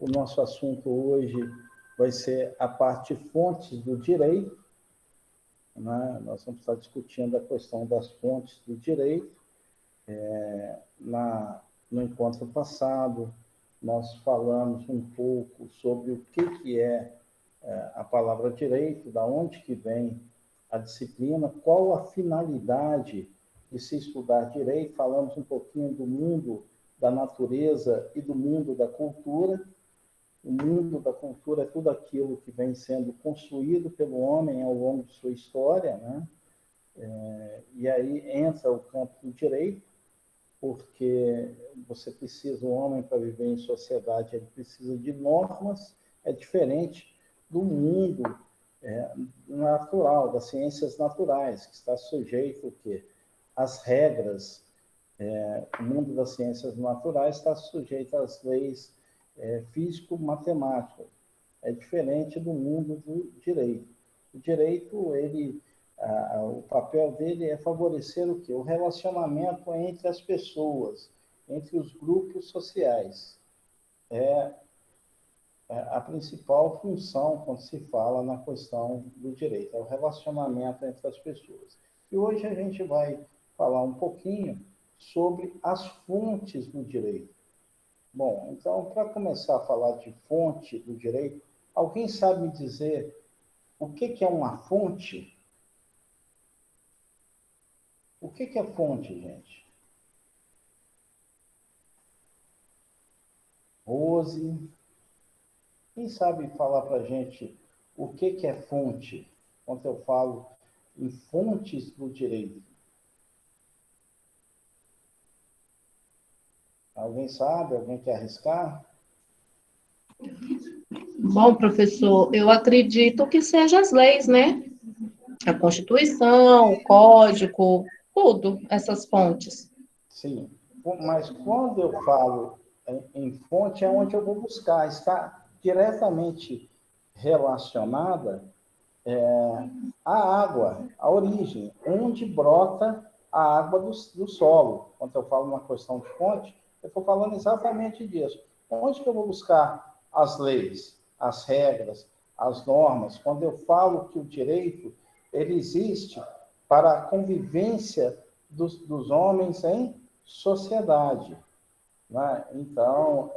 O nosso assunto hoje vai ser a parte fontes do direito, né? Nós vamos estar discutindo a questão das fontes do direito. No encontro passado, nós falamos um pouco sobre o que é a palavra direito, da onde que vem a disciplina, qual a finalidade de se estudar direito. Falamos um pouquinho do mundo da natureza e do mundo da cultura. O mundo da cultura é tudo aquilo que vem sendo construído pelo homem ao longo de sua história, né? E aí entra o campo do direito, porque você precisa, o homem, para viver em sociedade, ele precisa de normas, é diferente do mundo natural, das ciências naturais, que está sujeito o quê? Às regras. O mundo das ciências naturais está sujeito às leis físico-matemáticas. É diferente do mundo do direito. O direito, o papel dele é favorecer o quê? O relacionamento entre as pessoas, entre os grupos sociais. É a principal função quando se fala na questão do direito, é o relacionamento entre as pessoas. E hoje a gente vai falar um pouquinho sobre as fontes do direito. Bom, então, para começar a falar de fonte do direito, alguém sabe me dizer o que é uma fonte? O que é fonte, gente? Rose, quem sabe falar para a gente o que é fonte? Quando eu falo em fontes do direito. Alguém sabe? Alguém quer arriscar? Bom, professor, eu acredito que sejam as leis, né? A Constituição, o Código, tudo, essas fontes. Sim, mas quando eu falo em fonte, é onde eu vou buscar, está diretamente relacionada à água, à origem, onde brota a água do solo. Quando eu falo uma questão de fonte, eu estou falando exatamente disso. Onde que eu vou buscar as leis, as regras, as normas? Quando eu falo que o direito ele existe para a convivência dos homens em sociedade, né? Então,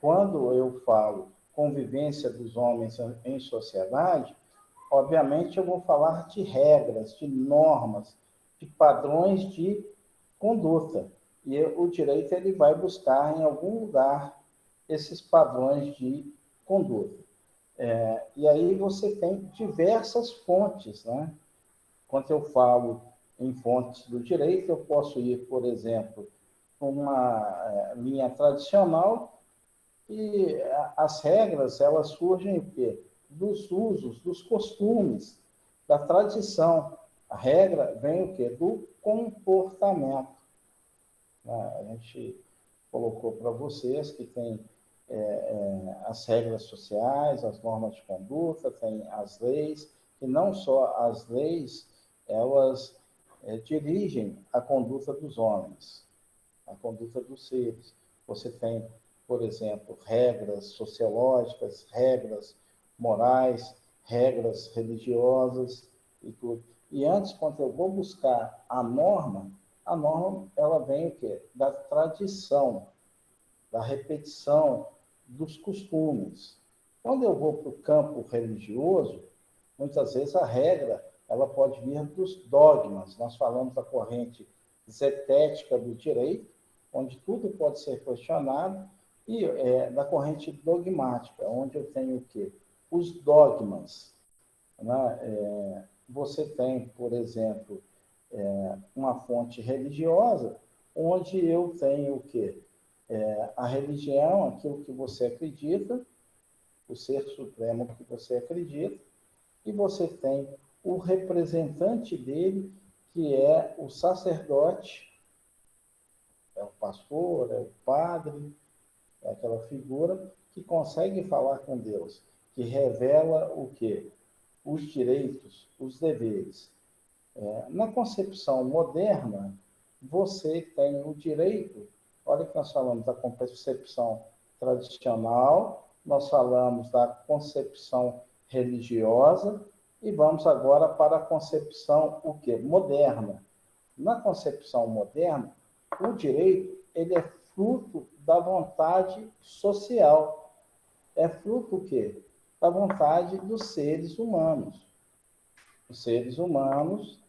quando eu falo convivência dos homens em sociedade, obviamente eu vou falar de regras, de normas, de padrões de conduta. E o direito ele vai buscar em algum lugar esses padrões de conduta. E aí você tem diversas fontes, né? Quando eu falo em fontes do direito, eu posso ir, por exemplo, uma linha tradicional e as regras, elas surgem o quê? Dos usos, dos costumes, da tradição. A regra vem o quê? Do comportamento. A gente colocou para vocês que tem as regras sociais, as normas de conduta, tem as leis, e não só as leis, elas dirigem a conduta dos homens, a conduta dos seres. Você tem, por exemplo, regras sociológicas, regras morais, regras religiosas e tudo. E antes, quando eu vou buscar a norma ela vem o quê? Da tradição, da repetição dos costumes. Quando eu vou para o campo religioso, muitas vezes a regra ela pode vir dos dogmas. Nós falamos da corrente zetética do direito, onde tudo pode ser questionado, e da corrente dogmática, onde eu tenho o quê? Os dogmas. Né? Você tem, por exemplo, uma fonte religiosa, onde eu tenho o quê? A religião, aquilo que você acredita, o ser supremo que você acredita, e você tem o representante dele, que é o sacerdote, é o pastor, é o padre, é aquela figura que consegue falar com Deus, que revela o quê? Os direitos, os deveres. Na concepção moderna, você tem o direito, olha que nós falamos da concepção tradicional, nós falamos da concepção religiosa e vamos agora para a concepção o quê? Moderna. Na concepção moderna, o direito ele é fruto da vontade social. É fruto o quê? Da vontade dos seres humanos. Os seres humanos,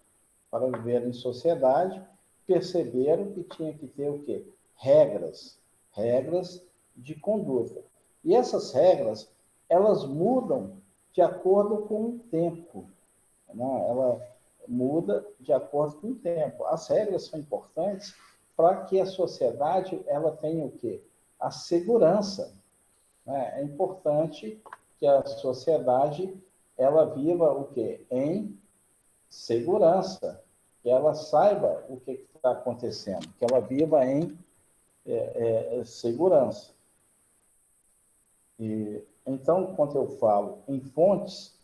para viver em sociedade, perceberam que tinha que ter o quê? Regras. Regras de conduta. E essas regras, elas mudam de acordo com o tempo. Né? Ela muda de acordo com o tempo. As regras são importantes para que a sociedade ela tenha o quê? A segurança. Né? É importante que a sociedade ela viva o quê? Em segurança, que ela saiba o que está acontecendo, que ela viva em segurança. E, então, quando eu falo em fontes,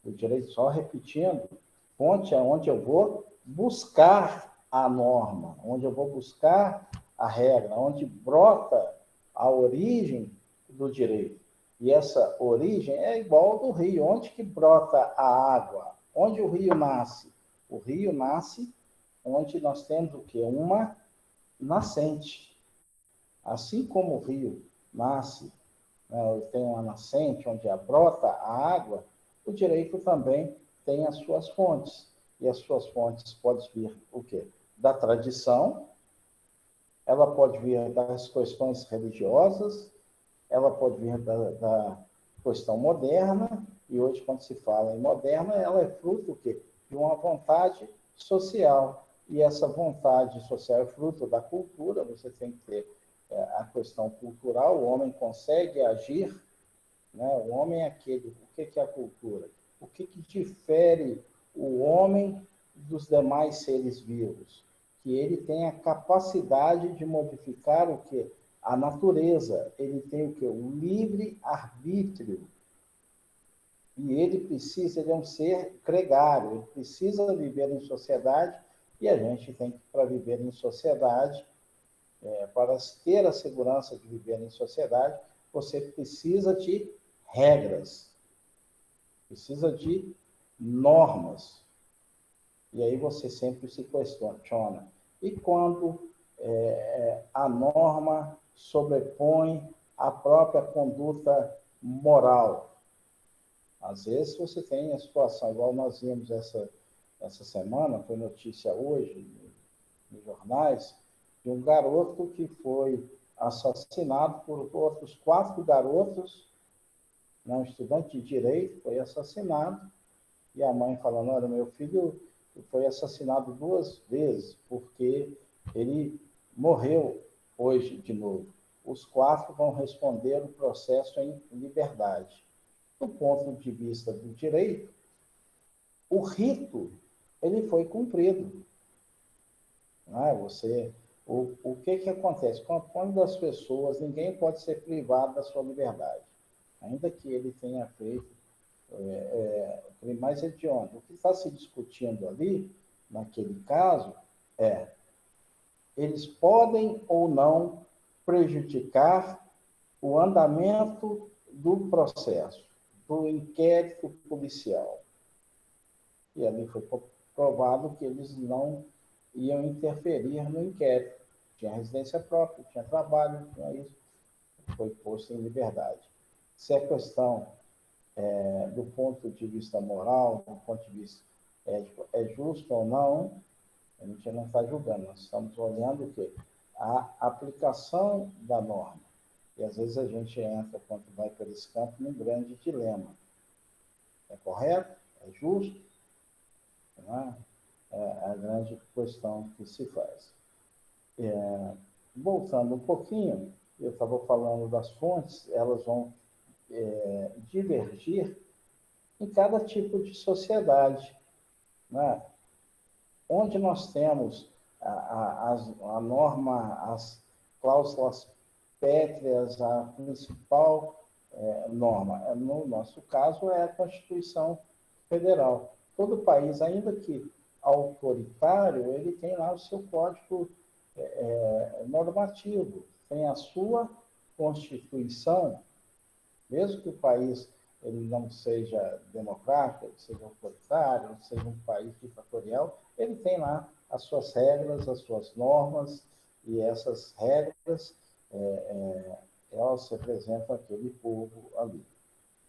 o direito, só repetindo, fonte é onde eu vou buscar a norma, onde eu vou buscar a regra, onde brota a origem do direito. E essa origem é igual ao do rio. Onde que brota a água? Onde o rio nasce? O rio nasce onde nós temos o quê? Uma nascente. Assim como o rio nasce, né, tem uma nascente onde brota a água, o direito também tem as suas fontes. E as suas fontes podem vir o quê? Da tradição, ela pode vir das questões religiosas, ela pode vir da questão moderna, e hoje, quando se fala em moderna, ela é fruto o quê? De uma vontade social. E essa vontade social é fruto da cultura, você tem que ter a questão cultural, o homem consegue agir, né? O homem é aquele, o que é a cultura? O que difere o homem dos demais seres vivos? Que ele tem a capacidade de modificar o quê? A natureza, ele tem o quê? O livre-arbítrio. E ele é um ser gregário, ele precisa viver em sociedade, e a gente tem que, para viver em sociedade, para ter a segurança de viver em sociedade, você precisa de regras, precisa de normas. E aí você sempre se questiona. E quando a norma sobrepõe a própria conduta moral? Às vezes você tem a situação, igual nós vimos essa semana, foi notícia hoje nos jornais, de um garoto que foi assassinado por outros 4 garotos, né, um estudante de direito foi assassinado, e a mãe falando, olha, meu filho foi assassinado 2 vezes, porque ele morreu hoje de novo. Os 4 vão responder o processo em liberdade. Do ponto de vista do direito, o rito ele foi cumprido. Não é? O que acontece? Quando as pessoas, ninguém pode ser privado da sua liberdade, ainda que ele tenha feito mais hediondo. O que está se discutindo ali, naquele caso, eles podem ou não prejudicar o andamento do processo, do inquérito policial. E ali foi provado que eles não iam interferir no inquérito. Tinha residência própria, tinha trabalho, tinha isso. Foi posto em liberdade. Se a questão, do ponto de vista moral, do ponto de vista é justo ou não, a gente não está julgando. Nós estamos olhando o quê? A aplicação da norma. E às vezes a gente entra, quando vai por esse campo, num grande dilema. É correto? É justo? Não é a grande questão que se faz. Voltando um pouquinho, eu estava falando das fontes, elas vão divergir em cada tipo de sociedade, né? Onde nós temos a norma, as cláusulas pétreas, a principal norma, no nosso caso, é a Constituição Federal. Todo país, ainda que autoritário, ele tem lá o seu código normativo, tem a sua Constituição, mesmo que o país ele não seja democrático, ele seja autoritário, ele seja um país ditatorial, ele tem lá as suas regras, as suas normas, e essas regras, elas representam aquele povo ali.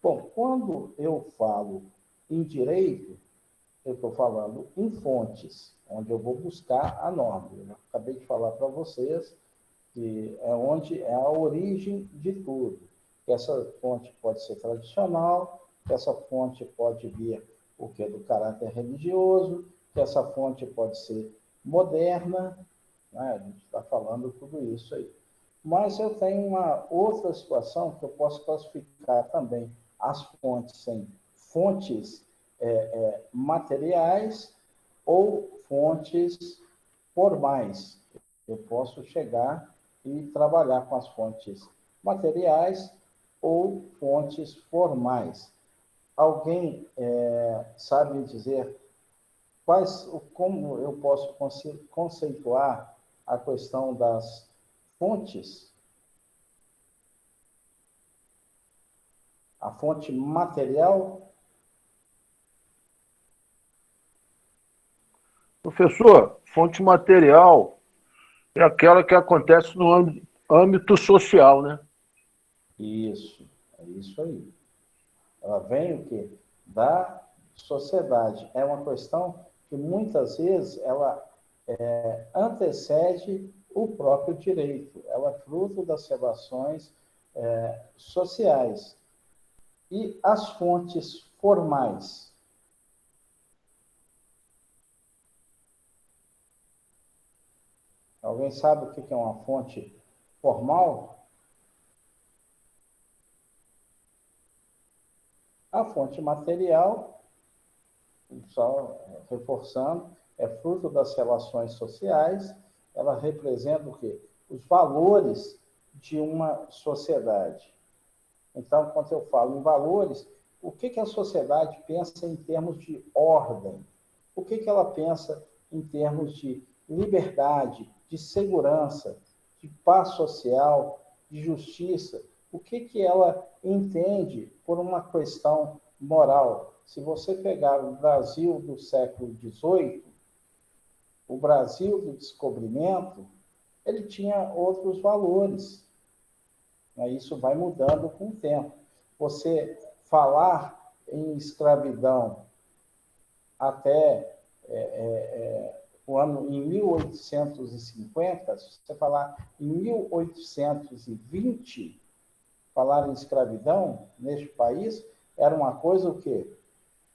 Bom, quando eu falo em direito, eu estou falando em fontes, onde eu vou buscar a norma. Eu acabei de falar para vocês que é onde é a origem de tudo. Que essa fonte pode ser tradicional, que essa fonte pode vir o que do caráter religioso, que essa fonte pode ser moderna, né? A gente está falando tudo isso aí. Mas eu tenho uma outra situação que eu posso classificar também as fontes em fontes materiais ou fontes formais. Eu posso chegar e trabalhar com as fontes materiais ou fontes formais. Alguém sabe me dizer como eu posso conceituar a questão das fontes? A fonte material? Professor, fonte material é aquela que acontece no âmbito social, né? Isso, é isso aí. Ela vem o quê? Da sociedade. É uma questão que muitas vezes ela antecede o próprio direito. Ela é fruto das relações sociais. E as fontes formais? Alguém sabe o que é uma fonte formal? A fonte material, só reforçando, é fruto das relações sociais, ela representa o quê? Os valores de uma sociedade. Então, quando eu falo em valores, o que a sociedade pensa em termos de ordem? O que ela pensa em termos de liberdade, de segurança, de paz social, de justiça? O que ela entende por uma questão moral? Se você pegar o Brasil do século XVIII, o Brasil do descobrimento, ele tinha outros valores. Isso vai mudando com o tempo. Você falar em escravidão até o ano em 1850, se você falar em 1820, falar em escravidão neste país era uma coisa o quê?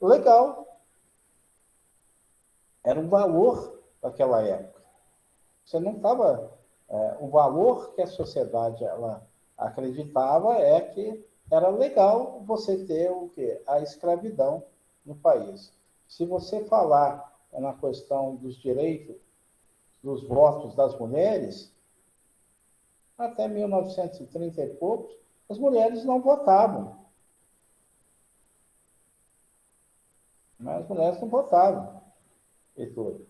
Legal. Era um valor daquela época. Você não estava... o valor que a sociedade ela acreditava é que era legal você ter o quê? A escravidão no país. Se você falar na questão dos direitos, dos votos das mulheres, até 1930 e poucos, as mulheres não votavam. As mulheres não votavam. E tudo.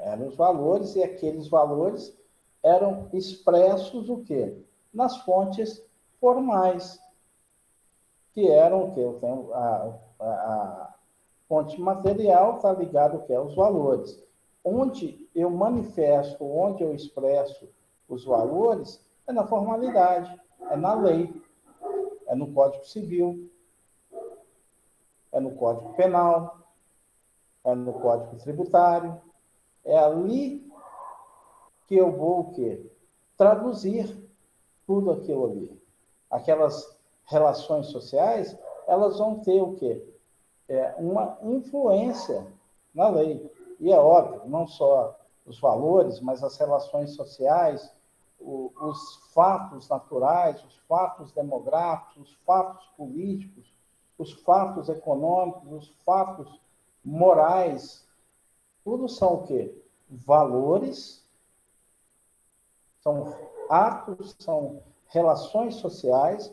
Eram os valores, e aqueles valores eram expressos o quê? Nas fontes formais, que eram o quê? Eu tenho a fonte material está ligada ao quê? Aos valores. Onde eu manifesto, onde eu expresso os valores, é na formalidade, é na lei, é no Código Civil, é no Código Penal, é no Código Tributário. É ali que eu vou o quê? Traduzir tudo aquilo ali. Aquelas relações sociais, elas vão ter o quê? Uma influência na lei. E é óbvio, não só os valores, mas as relações sociais, os fatos naturais, os fatos demográficos, os fatos políticos, os fatos econômicos, os fatos morais, tudo são o quê? Valores, são atos, são relações sociais,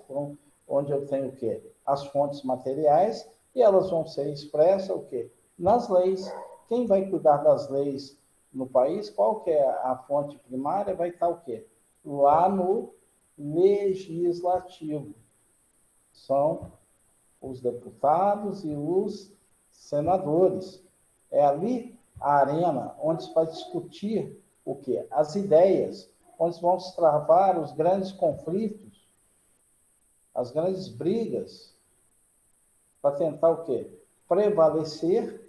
onde eu tenho o quê? As fontes materiais, e elas vão ser expressas o quê? Nas leis. Quem vai cuidar das leis no país? Qual que é a fonte primária? Vai estar o quê? Lá legislativo. São os deputados e os senadores. É ali a arena onde se vai discutir o quê? As ideias, onde vão se travar os grandes conflitos, as grandes brigas, para tentar o quê? Prevalecer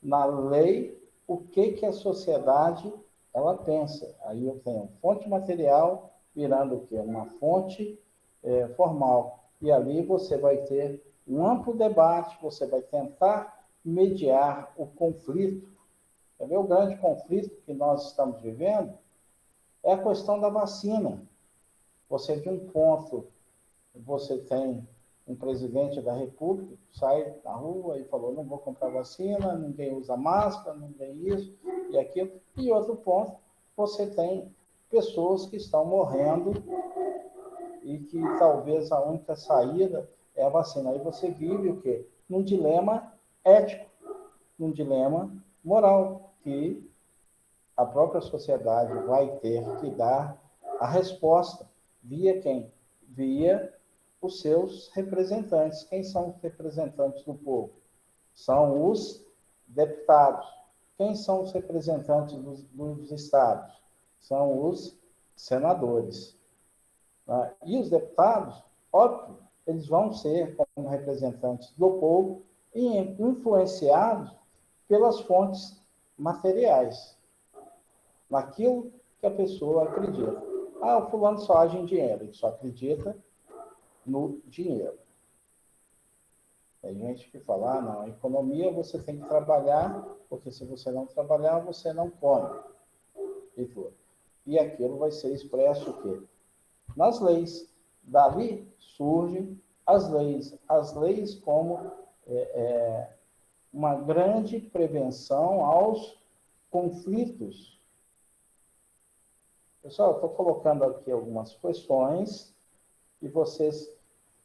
na lei o que a sociedade ela pensa. Aí eu tenho fonte material virando o quê? Uma fonte formal. E ali você vai ter um amplo debate, você vai tentar mediar o conflito. Quer ver o grande conflito que nós estamos vivendo? É a questão da vacina. Você, de um ponto, você tem um presidente da República que sai na rua e falou, não vou comprar vacina, ninguém usa máscara, ninguém isso e aquilo. E outro ponto, você tem pessoas que estão morrendo e que talvez a única saída é a vacina. Aí você vive o quê? Num dilema ético, num dilema moral, que a própria sociedade vai ter que dar a resposta. Via quem? Via os seus representantes. Quem são os representantes do povo? São os deputados. Quem são os representantes dos estados? São os senadores. E os deputados, óbvio, eles vão ser como representantes do povo e influenciados pelas fontes materiais, naquilo que a pessoa acredita. Ah, o fulano só age em dinheiro, ele só acredita no dinheiro. Tem gente que fala, ah, não, a economia você tem que trabalhar, porque se você não trabalhar, você não come. E tudo. E aquilo vai ser expresso o quê? Nas leis. Dali surgem as leis. As leis como uma grande prevenção aos conflitos. Pessoal, estou colocando aqui algumas questões e vocês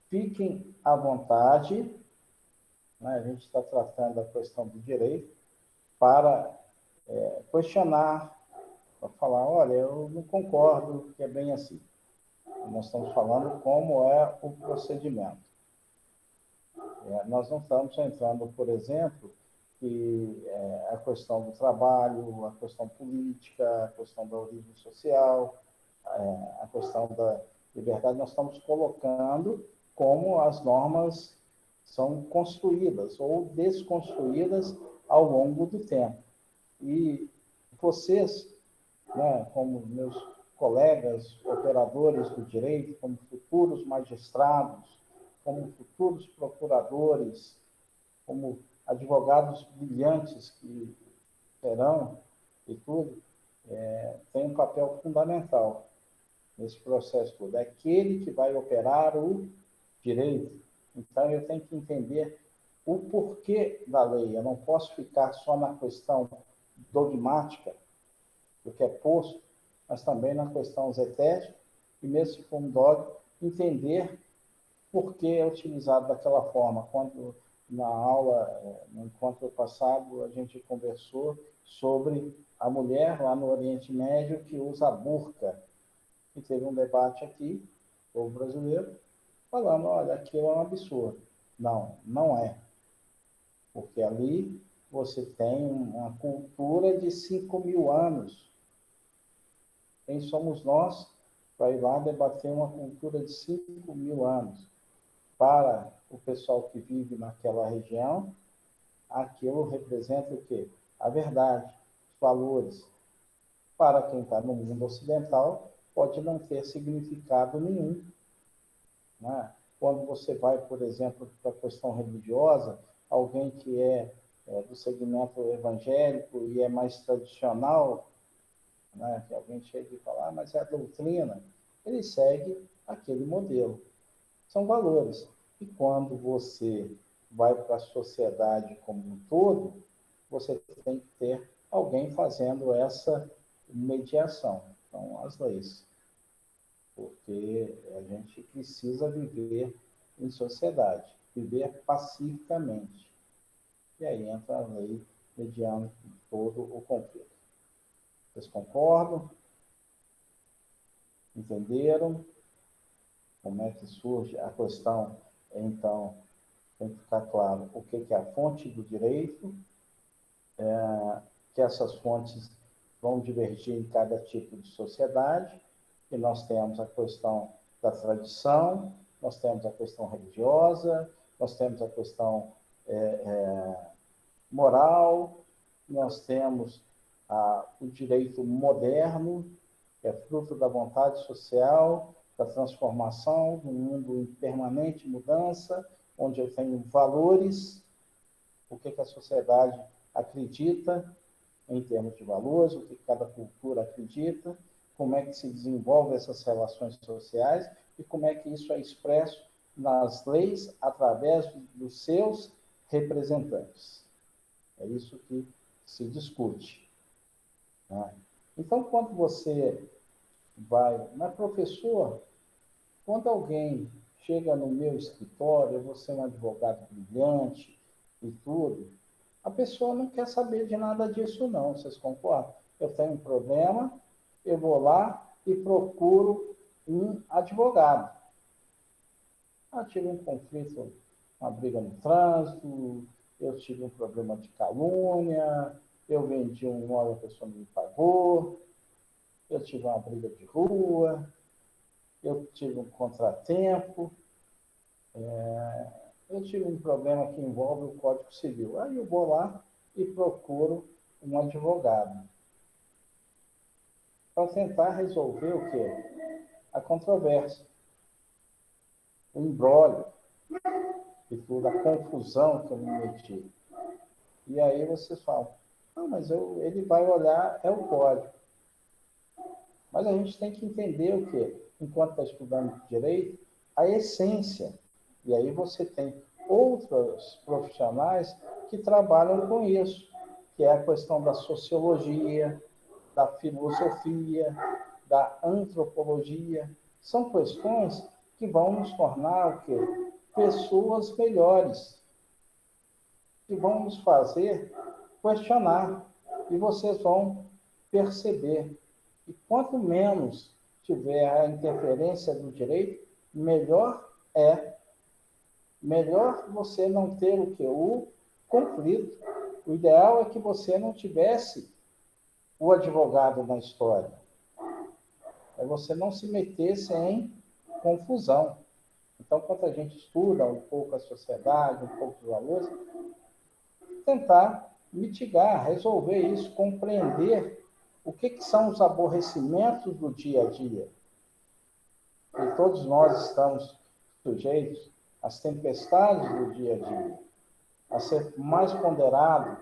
fiquem à vontade, né? A gente está tratando a questão do direito para questionar, para falar, olha, eu não concordo que é bem assim. Nós estamos falando como é o procedimento. Nós não estamos entrando, por exemplo, que a questão do trabalho, a questão política, a questão da origem social, a questão da liberdade, nós estamos colocando como as normas são construídas ou desconstruídas ao longo do tempo. E vocês, né, como meus colegas operadores do direito, como futuros magistrados, como futuros procuradores, como advogados brilhantes que serão e tudo, tem um papel fundamental nesse processo todo. É aquele que vai operar o direito. Então, eu tenho que entender o porquê da lei. Eu não posso ficar só na questão dogmática, do que é posto, mas também na questão zetética, e mesmo se for um dogma, entender por que é utilizado daquela forma. Quando na aula, no encontro passado, a gente conversou sobre a mulher lá no Oriente Médio que usa a burca. E teve um debate aqui, o povo brasileiro, falando, olha, aquilo é um absurdo. Não, não é. Porque ali você tem uma cultura de 5.000 anos. Quem somos nós para ir lá debater uma cultura de 5.000 anos? Para o pessoal que vive naquela região, aquilo representa o quê? A verdade, os valores. Para quem está no mundo ocidental, pode não ter significado nenhum. Né? Quando você vai, por exemplo, para a questão religiosa, alguém que é do segmento evangélico e é mais tradicional, né? Que alguém chega e fala, mas é a doutrina, ele segue aquele modelo. São valores. E quando você vai para a sociedade como um todo, você tem que ter alguém fazendo essa mediação. Então, as leis. Porque a gente precisa viver em sociedade, viver pacificamente. E aí entra a lei mediando todo o conflito. Vocês concordam? Entenderam? como é que surge a questão, então, tem que ficar claro o que é a fonte do direito, que essas fontes vão divergir em cada tipo de sociedade, e nós temos a questão da tradição, nós temos a questão religiosa, nós temos a questão moral, nós temos o direito moderno, que é fruto da vontade social, da transformação, do mundo em permanente mudança, onde eu tenho valores, o que a sociedade acredita em termos de valores, o que cada cultura acredita, como é que se desenvolvem essas relações sociais e como é que isso é expresso nas leis através dos seus representantes. É isso que se discute. Né? Então, quando você vai... Mas, professor, quando alguém chega no meu escritório, eu vou ser um advogado brilhante e tudo, a pessoa não quer saber de nada disso, não. Vocês concordam? Eu tenho um problema, eu vou lá e procuro um advogado. Tive um conflito, uma briga no trânsito, eu tive um problema de calúnia, eu vendi um imóvel, a pessoa não me pagou, eu tive uma briga de rua, eu tive um contratempo, eu tive um problema que envolve o Código Civil. Aí eu vou lá e procuro um advogado para tentar resolver o quê? A controvérsia, o imbróglio e toda a confusão que eu me meti. E aí vocês falam, não, mas ele vai olhar, é o código. Mas a gente tem que entender o quê? Enquanto está estudando direito, a essência. E aí você tem outros profissionais que trabalham com isso, que é a questão da sociologia, da filosofia, da antropologia. São questões que vão nos tornar o quê? Pessoas melhores, que vão nos fazer questionar, e vocês vão perceber. E quanto menos tiver a interferência do direito, melhor é. Melhor você não ter o quê? O conflito. O ideal é que você não tivesse o advogado na história. É você não se metesse em confusão. Então, quando a gente estuda um pouco a sociedade, um pouco os valores, tentar mitigar, resolver isso, compreender o que são os aborrecimentos do dia a dia. E todos nós estamos sujeitos às tempestades do dia a dia, a ser mais ponderado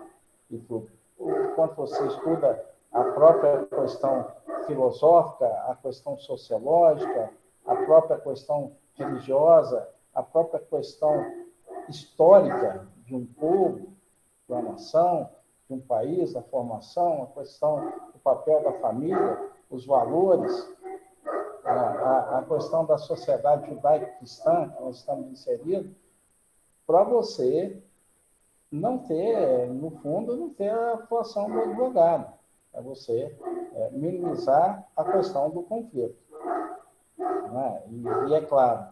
e tudo. Enquanto você estuda a própria questão filosófica, a questão sociológica, a própria questão religiosa, a própria questão histórica de um povo, de uma nação, de um país, a formação, a questão do papel da família, os valores, a questão da sociedade judaico-cristã que nós estamos inseridos, para você não ter, no fundo, não ter a atuação do advogado. É você minimizar a questão do conflito. Né? E é claro,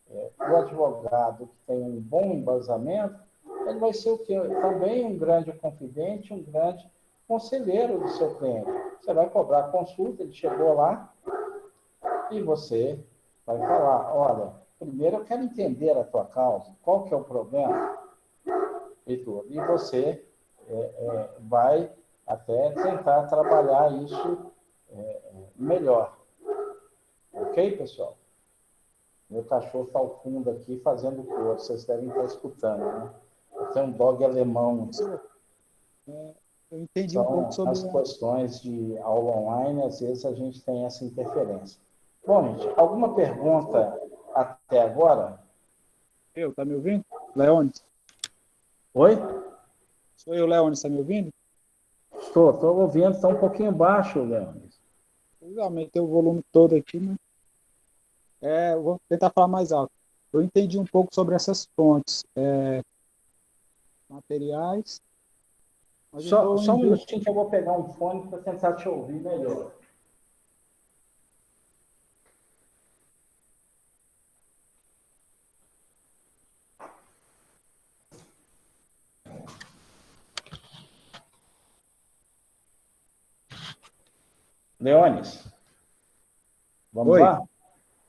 o advogado que tem um bom embasamento, ele vai ser o quê? Também um grande confidente, um grande conselheiro do seu cliente. Você vai cobrar consulta, ele chegou lá, e você vai falar, olha, primeiro eu quero entender a tua causa, qual que é o problema? E você vai até tentar trabalhar isso melhor. Ok, pessoal? Meu cachorro está ao fundo aqui fazendo cor, vocês devem estar escutando, né? Eu tenho um dog alemão. Eu entendi um pouco sobre as questões de aula online, às vezes a gente tem essa interferência. Bom, gente, alguma pergunta até agora? Tá me ouvindo? Leônidas? Oi? Sou eu, Leônidas, está me ouvindo? Estou ouvindo, está um pouquinho baixo, Leônidas. Eu aumentei o volume todo aqui, né? Eu vou tentar falar mais alto. Eu entendi um pouco sobre essas fontes materiais. Só um minutinho que eu vou pegar um fone para tentar te ouvir melhor. Leones, vamos Oi, lá? me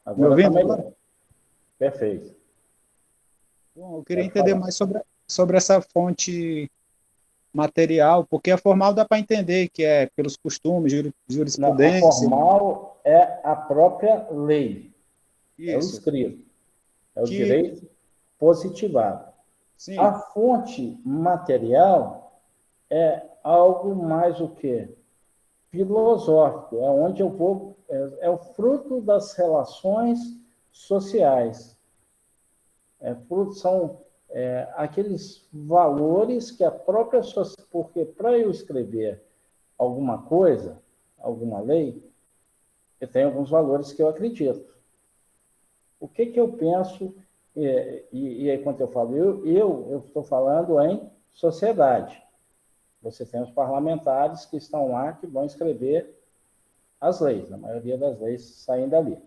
Agora está ouvindo melhor. agora? Perfeito. Bom, eu queria Pode entender falar. mais sobre essa fonte material, porque a formal dá para entender que é pelos costumes, Não, a jurisprudência, formal é a própria lei, é o isso, escrito, é o que, direito positivado. sim, A fonte material é algo mais o quê? Filosófico, é onde eu vou, é o fruto das relações sociais. São aqueles valores que a própria sociedade, porque para eu escrever alguma coisa, alguma lei, eu tenho alguns valores que eu acredito. O que eu penso, e aí quando eu falo eu estou falando em sociedade. Você tem os parlamentares que estão lá, que vão escrever as leis, a maioria das leis saem dali.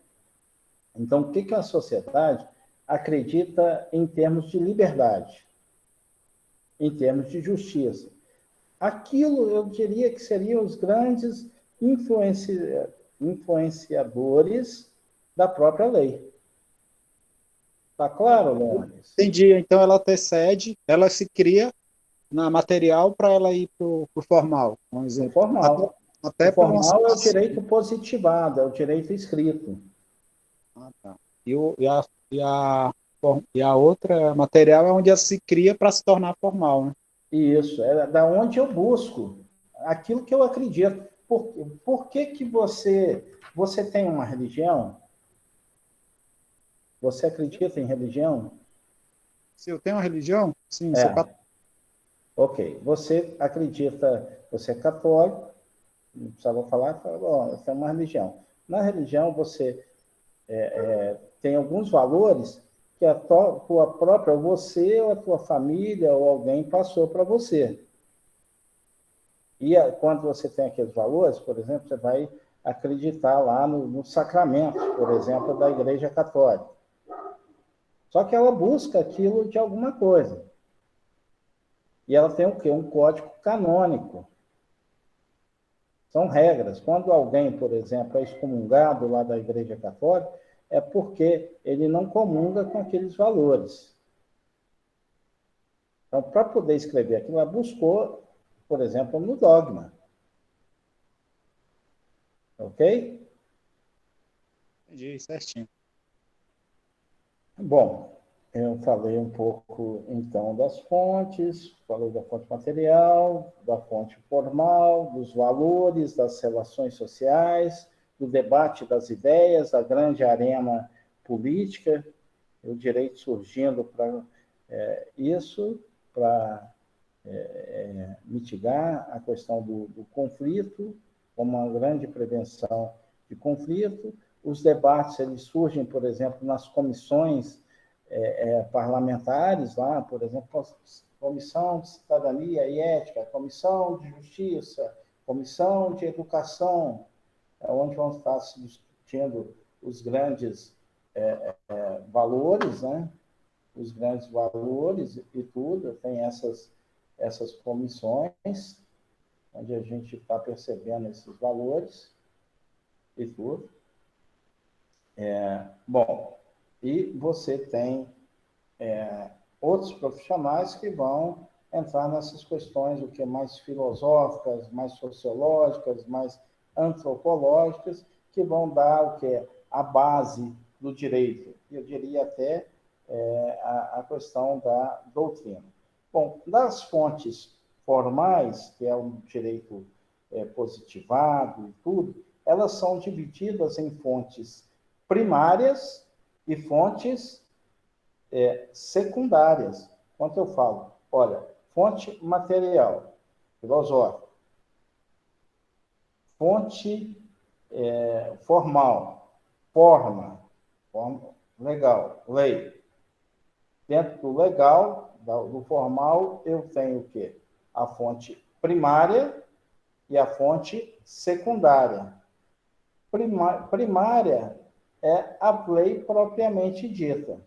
Então, o que a sociedade acredita em termos de liberdade, em termos de justiça? Aquilo, eu diria que seriam os grandes influenciadores da própria lei. Está claro, Leones? entendi. Então ela antecede, ela se cria na material para ela ir para o formal, por O exemplo. Até, formal. O até por uma formal é o situação. direito positivado, é o direito escrito. Ah, tá. E a outra material é onde ela se cria para se tornar formal, né? Isso, é da onde eu busco aquilo que eu acredito. Por que você tem uma religião? Você acredita em religião? Se eu tenho uma religião, sim, sou É, católico. ok. Você acredita, você é católico, não precisava falar, fala, você é uma religião. Na religião, você tem alguns valores que a tua própria, você ou a tua família ou alguém passou para você. E quando você tem aqueles valores, por exemplo, você vai acreditar lá no sacramento, por exemplo, da Igreja Católica. Só que ela busca aquilo de alguma coisa. E ela tem o quê? Um código canônico. São regras. Quando alguém, por exemplo, é excomungado lá da Igreja Católica, é porque ele não comunga com aqueles valores. Então, para poder escrever aquilo, ela buscou, por exemplo, no dogma. Ok? Entendi, certinho. Bom, eu falei um pouco, então, das fontes, falei da fonte material, da fonte formal, dos valores, das relações sociais, do debate das ideias, da grande arena política, o direito surgindo para isso, para mitigar a questão do conflito, como uma grande prevenção de conflito. Os debates eles surgem, por exemplo, nas comissões parlamentares, lá, por exemplo, Comissão de Cidadania e Ética, Comissão de Justiça, Comissão de Educação, onde vão estar se discutindo os grandes valores, né? Os grandes valores e tudo, tem essas comissões, onde a gente está percebendo esses valores e tudo. Bom, e você tem outros profissionais que vão entrar nessas questões, o que é mais filosóficas, mais sociológicas, mais antropológicas, que vão dar o que é a base do direito. Eu diria até a questão da doutrina. Bom, das fontes formais, que é o direito positivado e tudo, elas são divididas em fontes primárias e fontes secundárias. Quando eu falo, olha, fonte material, filosófica, fonte formal, forma legal, lei. Dentro do legal, do formal, eu tenho o quê? A fonte primária e a fonte secundária. Primária é a lei propriamente dita.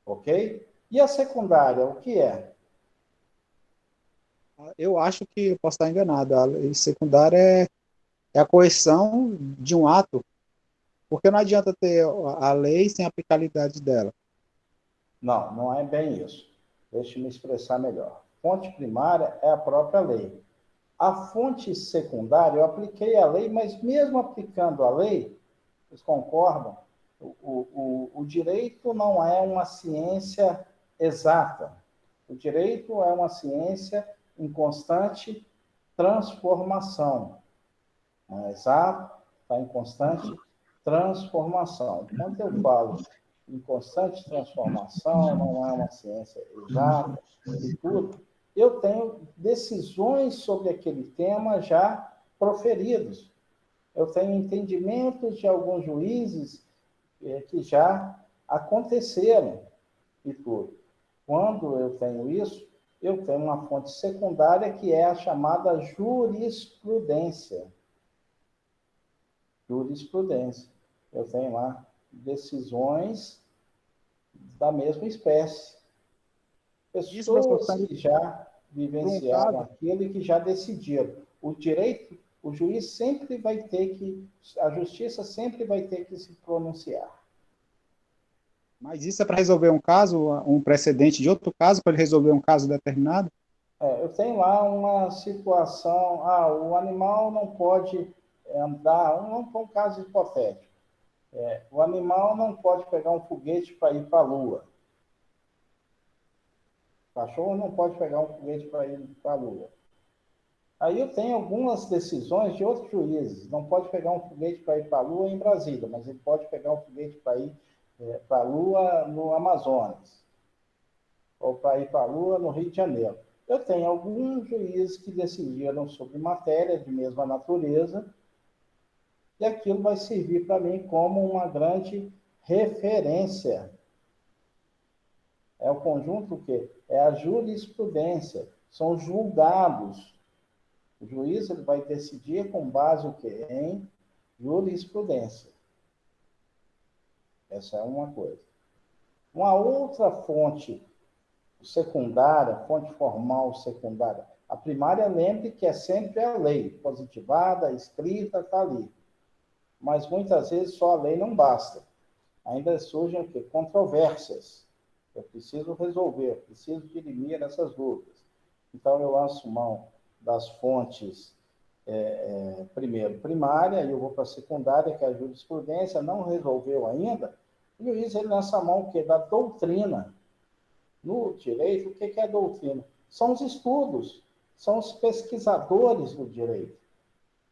Ok? E a secundária, o que é? Eu acho que eu posso estar enganado. A lei secundária é a coerção de um ato, porque não adianta ter a lei sem a aplicabilidade dela. Não, não é bem isso. Deixa eu me expressar melhor. Fonte primária é a própria lei. A fonte secundária, eu apliquei a lei, mas mesmo aplicando a lei, vocês concordam? O direito não é uma ciência exata. O direito é uma ciência em constante transformação. Não é exato, está em constante transformação. Quando eu falo em constante transformação, não é uma ciência exata e tudo, eu tenho decisões sobre aquele tema já proferidos. Eu tenho entendimentos de alguns juízes que já aconteceram e tudo. Quando eu tenho isso, eu tenho uma fonte secundária que é a chamada jurisprudência. Jurisprudência. Eu tenho lá decisões da mesma espécie. Pessoas que já vivenciaram aquilo e que já decidiram. O direito, o juiz sempre vai ter que, a justiça sempre vai ter que se pronunciar. Mas isso é para resolver um caso, um precedente de outro caso, para ele resolver um caso determinado? Eu tenho lá uma situação, o animal não pode andar, um caso hipotético. O animal não pode pegar um foguete para ir para a Lua. O cachorro não pode pegar um foguete para ir para a Lua. Aí eu tenho algumas decisões de outros juízes. Não pode pegar um foguete para ir para a Lua em Brasília, mas ele pode pegar um foguete para ir para a Lua no Amazonas. Ou para ir para a Lua no Rio de Janeiro. Eu tenho alguns juízes que decidiram sobre matéria de mesma natureza, e aquilo vai servir para mim como uma grande referência. É o conjunto o quê? É a jurisprudência, são julgados. O juiz ele vai decidir com base o quê? Em jurisprudência. Essa é uma coisa. Uma outra fonte secundária, fonte formal secundária. A primária, lembre que é sempre a lei, positivada, escrita, está ali. Mas muitas vezes só a lei não basta. Ainda surgem o quê? Controvérsias. Eu preciso resolver, eu preciso dirimir essas dúvidas. Então, eu lanço mão das fontes, primeiro, primária, e eu vou para a secundária, que é a jurisprudência, não resolveu ainda, e o juiz ele lança a mão o quê? Da doutrina. No direito, o que é doutrina? São os estudos, são os pesquisadores do direito.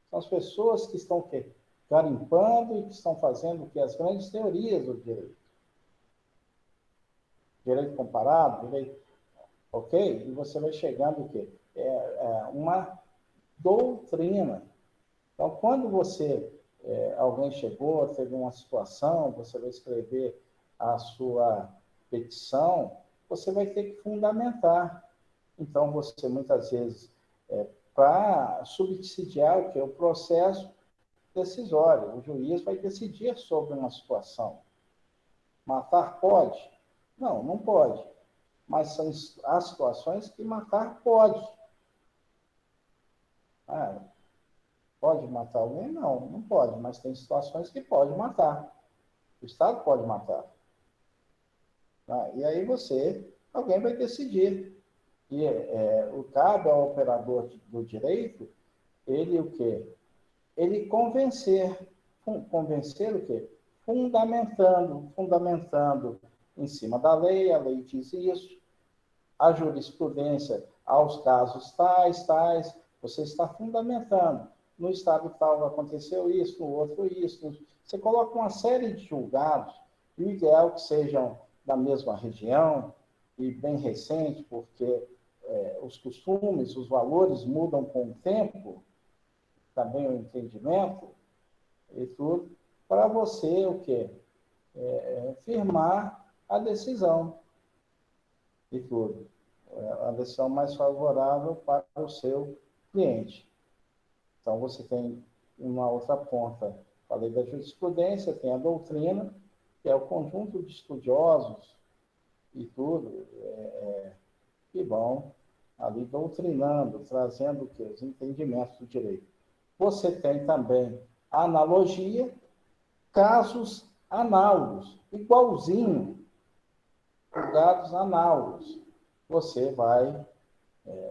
São as pessoas que estão o quê? Garimpando e que estão fazendo o quê? As grandes teorias do direito. Direito comparado, direito... Ok? E você vai chegando o quê? Uma doutrina. Então, quando você, alguém chegou, teve uma situação, você vai escrever a sua petição, você vai ter que fundamentar. Então, você, muitas vezes, para subsidiar o quê? O processo decisório. O juiz vai decidir sobre uma situação. Matar pode? Não, não pode. Mas são as situações que matar pode. Pode matar alguém? Não, não pode. Mas tem situações que pode matar. O Estado pode matar. E aí alguém vai decidir. E cabe ao operador do direito, ele o quê? Ele convencer o quê? Fundamentando em cima da lei, a lei diz isso, a jurisprudência aos casos tais, você está fundamentando. No estado tal aconteceu isso, no outro isso. Você coloca uma série de julgados, e o ideal é que sejam da mesma região e bem recente, porque os costumes, os valores mudam com o tempo, também o entendimento e tudo, para você o quê? Firmar a decisão e tudo. A decisão mais favorável para o seu cliente. Então, você tem uma outra ponta, falei da jurisprudência, tem a doutrina, que é o conjunto de estudiosos e tudo, que vão ali doutrinando, trazendo o quê? Os entendimentos do direito. você tem também a analogia, casos análogos, igualzinho, julgados análogos. Você vai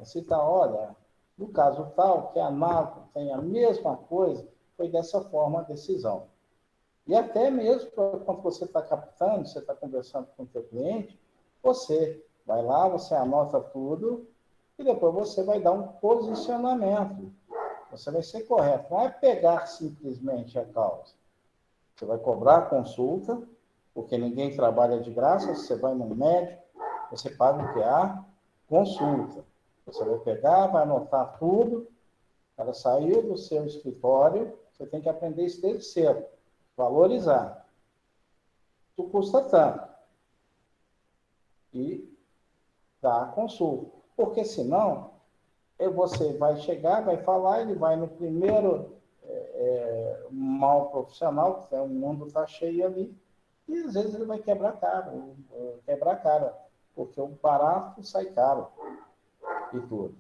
citar, olha, no caso tal, que é análogo, tem a mesma coisa, foi dessa forma a decisão. E até mesmo quando você está captando, você está conversando com o seu cliente, você vai lá, você anota tudo e depois você vai dar um posicionamento. Você vai ser correto. Não é pegar simplesmente a causa. Você vai cobrar a consulta, porque ninguém trabalha de graça, você vai no médico, você paga o que há, consulta. Você vai pegar, vai anotar tudo, para sair do seu escritório, você tem que aprender isso desde cedo. Valorizar. Isso custa tanto. E dar a consulta. Porque senão, você vai chegar, vai falar, ele vai no primeiro mal profissional, que o mundo está cheio ali, e às vezes ele vai quebrar cara, porque o barato sai caro e tudo.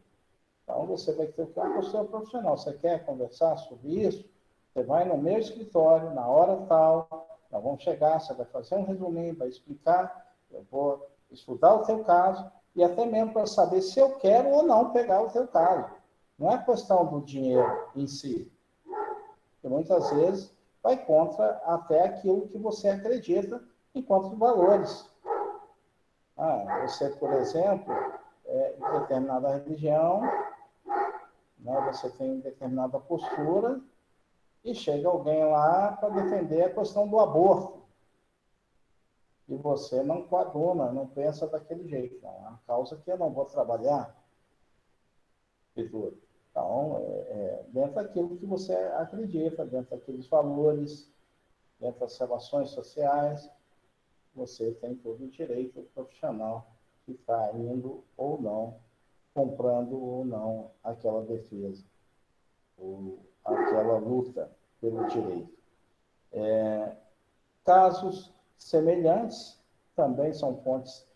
Então, você vai ter que ter uma postura profissional. Você quer conversar sobre isso? Você vai no meu escritório, na hora tal, nós vamos chegar, você vai fazer um resuminho, vai explicar, eu vou estudar o teu caso, e até mesmo para saber se eu quero ou não pegar o teu caso. Não é questão do dinheiro em si, porque muitas vezes vai contra até aquilo que você acredita enquanto valores. Você, por exemplo, de determinada religião, né, você tem determinada postura, e chega alguém lá para defender a questão do aborto. E você não coaduna, não pensa daquele jeito. Não. É uma causa que eu não vou trabalhar. E tudo. Então, dentro daquilo que você acredita, dentro daqueles valores, dentro das relações sociais, você tem todo o direito profissional que está indo ou não, comprando ou não aquela defesa, ou aquela luta pelo direito. Casos semelhantes também são fontes